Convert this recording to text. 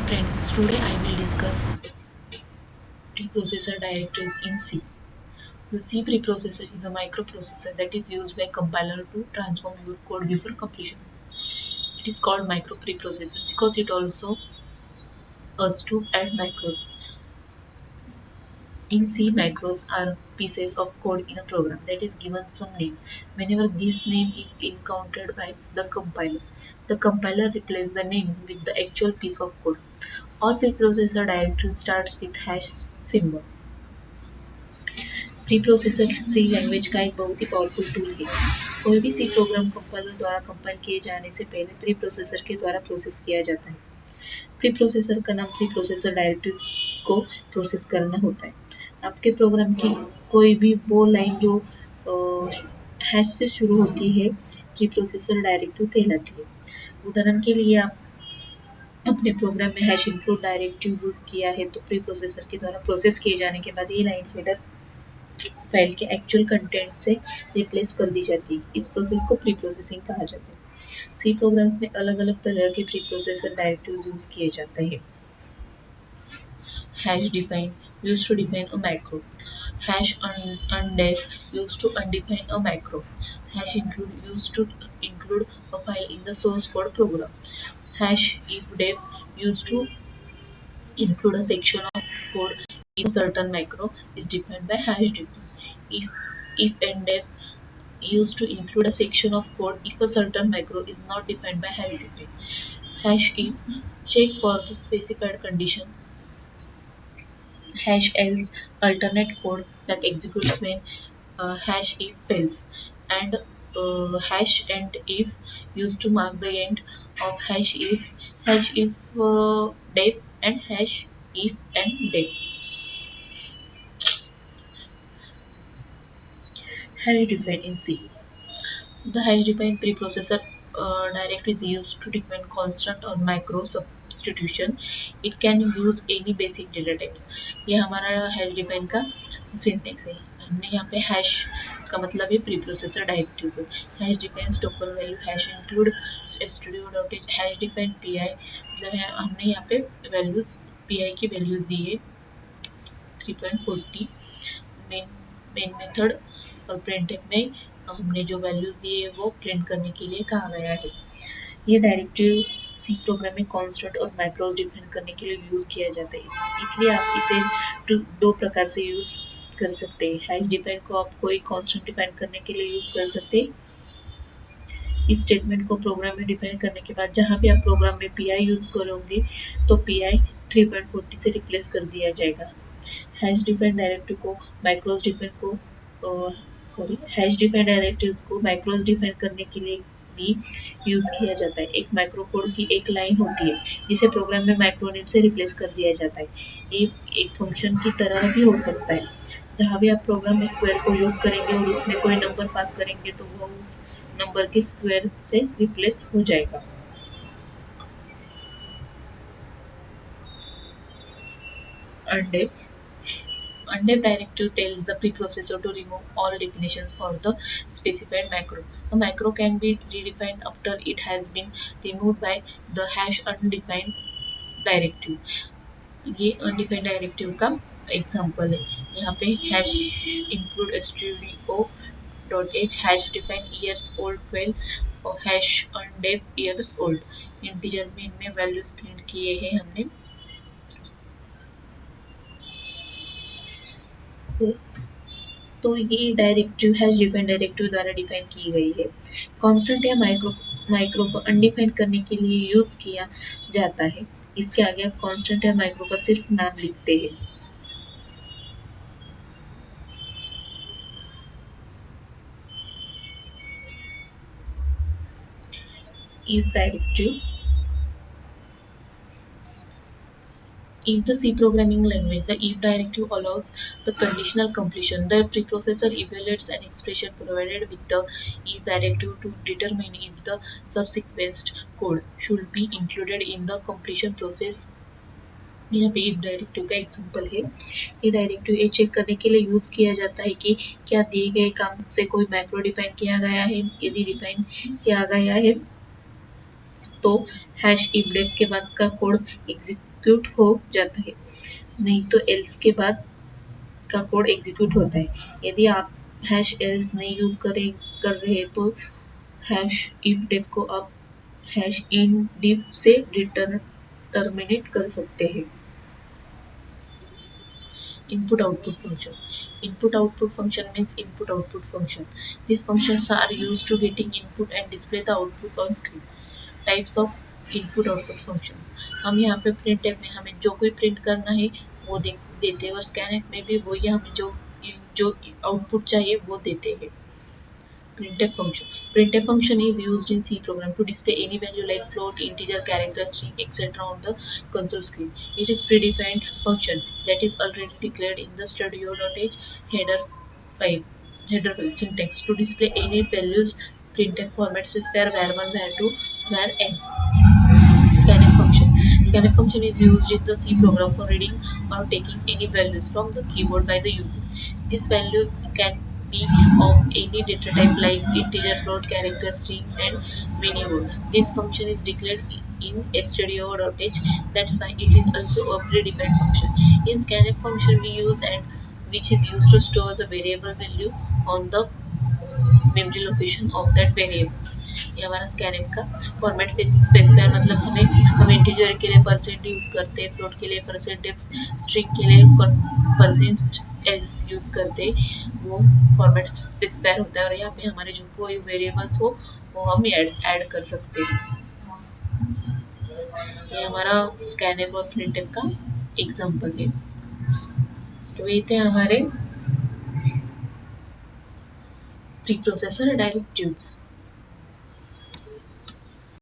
Friends, today I will discuss preprocessor directives in C. The C preprocessor is a microprocessor that is used by compiler to transform your code before completion. It is called micro preprocessor because it also us to add macros. In C, macros are pieces of code in a program that is given some name. Whenever this name is encountered by the compiler replaces the name with the actual piece of code. All preprocessor directive starts with hash symbol. Preprocessor C language का एक बहुत ही powerful tool है। कोई भी C program compiler द्वारा compile किए जाने से पहले प्री प्रोसेसर के द्वारा प्रोसेस किया जाता है। प्री प्रोसेसर का नाम प्री प्रोसेसर डायरेक्टिव्स को प्रोसेस करना होता है। आपके प्रोग्राम की कोई भी वो लाइन जो हैश से शुरू होती है प्री प्रोसेसर डायरेक्टिव कहलाती है। उदाहरण के लिए आप अपने प्रोग्राम में हैश इंक्लूड डायरेक्टिव यूज किया है तो प्री प्रोसेसर के द्वारा प्रोसेस किए जाने के बाद ये लाइन हेडर फाइल के एक्चुअल कंटेंट से रिप्लेस कर दी जाती है। इस प्रोसेस को प्री प्रोसेसिंग कहा जाता है। सी प्रोग्राम्स में अलग अलग तरह के प्री प्रोसेसर डायरेक्टिव्स यूज किए जाते हैं। Hash define used to define a macro. Hash undef used to undefine a macro. Hash include used to include a file in the source code program. Hash if def used to include a section of code if a certain macro is defined by hash define. If and def used to include a section of code if a certain macro is not defined by hash define. Hash if check for the specified condition. Hash else alternate code that executes when hash if fails, and hash and if used to mark the end of hash if def and hash if and def. Hash define in C. The hash-defined preprocessor directive is used to define constant or macro substitution. It can use any basic data types. ये हमारा hash define का syntax है। हमने यहाँ पे hash इसका मतलब है preprocessor directive. Hash define token value hash include studio dot H hash define P I मतलब हमने यहाँ पे वैल्यूज पी आई की वैल्यूज दी है 3.40 मेन मेथड और प्रिंट में हमने जो वैल्यूज दिए हैं वो प्रिंट करने के लिए कहा गया है। ये डायरेक्टिव सी प्रोग्राम में कांस्टेंट और मैक्रोस डिफाइन करने के लिए यूज किया जाता है। इसलिए आप इसे दो प्रकार से यूज कर सकते हैं। हैश डिफाइन को आप कोई कांस्टेंट डिफाइन करने के लिए यूज कर सकते हैं। इस स्टेटमेंट को प्रोग्राम में डिफाइन करने के बाद जहाँ भी आप प्रोग्राम में पी आई यूज करोगे तो पी आई 3.40 से रिप्लेस कर दिया जाएगा। हैश डिफाइन डायरेक्टिव को मैक्रोस डिफाइन को हैश डिफाइन डायरेक्टिव्स को मैक्रोस डिफाइन करने के लिए भी यूज किया जाता है। एक मैक्रो कोड की एक लाइन होती है जिसे प्रोग्राम में मैक्रोनेम से रिप्लेस कर दिया जाता है। एक फंक्शन की तरह भी हो सकता है। जहाँ भी आप प्रोग्राम में स्क्वायर को यूज करेंगे और उसमें कोई नंबर पास करेंगे तो वो उस नंबर के स्क्वायर से रिप्लेस हो जाएगा। Undef directive tells the preprocessor to remove all definitions for the specified macro. A macro can be redefined after it has been removed by the hash undefined directive. ये undefined directive का example है। यहाँ पे hash include studio dot H hash define years old 12 और hash undef years old integer में इनमें values print किए हैं हमने। तो ये डायरेक्टिव हैश डिफाइन डायरेक्टिव द्वारा डिफाइन की गई है। कांस्टेंट या माइक्रो को अनडिफाइन करने के लिए यूज किया जाता है। इसके आगे आप कांस्टेंट या माइक्रो का सिर्फ नाम लिखते हैं। if directive In the C programming language, the if directive allows the conditional completion. The preprocessor evaluates an expression provided with the if directive to determine if the subsequent code should be included in the completion process. यहाँ पे if directive का example है। ये directive ये check करने के लिए use किया जाता है कि क्या दिए गए काम से कोई मैक्रो डिफाइन किया गया है। यदि डिफाइन किया गया है तो हैश if def के बाद का कोड एग्जीक्यूट हो जाता है, नहीं तो एल्स के बाद का कोड एग्जीक्यूट होता है। यदि आप हैश एल्स नहीं यूज कर रहे तो हैश इफ डेफ को आप हैश इन डिफ से रिटर्न टर्मिनेट कर सकते हैं। Input output function. Input output function means input output function. These functions are used to getting input and display the output on screen. Types of input output functions. हम यहाँ पे print में हमें जो कोई प्रिंट करना है वो देते हैं, और स्कैन में भी वही हमें जो जो आउटपुट चाहिए वो देते हैं। Printf function. Printf function is used in C program to display any value like float, integer, character, string, etc. on the console screen. It is predefined function that is already declared in the studio.h file. Header file syntax to display any values. Printf format specifier var1, var2, var_n. Scanf function. Scanf function is used in the C program for reading or taking any values from the keyboard by the user. These values can be of any data type like integer, float, character, string, and many more. This function is declared in stdio.h. That's why it is also a predefined function. In scanf function we use and which is used to store the variable value on the memory location of that variable. ये हमारा scanning का format specifier, मतलब हम integer के लिए percent use करते हैं, float के लिए परसेंट, स्ट्रिंग के लिए परसेंट एस यूज करते हैं, वो फॉर्मेट स्पेसिफायर होता है। और यहाँ पे हमारे जो कोई वेरिएबल्स हो वो हम ऐड कर सकते हैं। ये हमारा स्कैनफ और प्रिंटफ का एग्जांपल है। तो ये थे हमारे प्री प्रोसेसर डायरेक्टिव्स।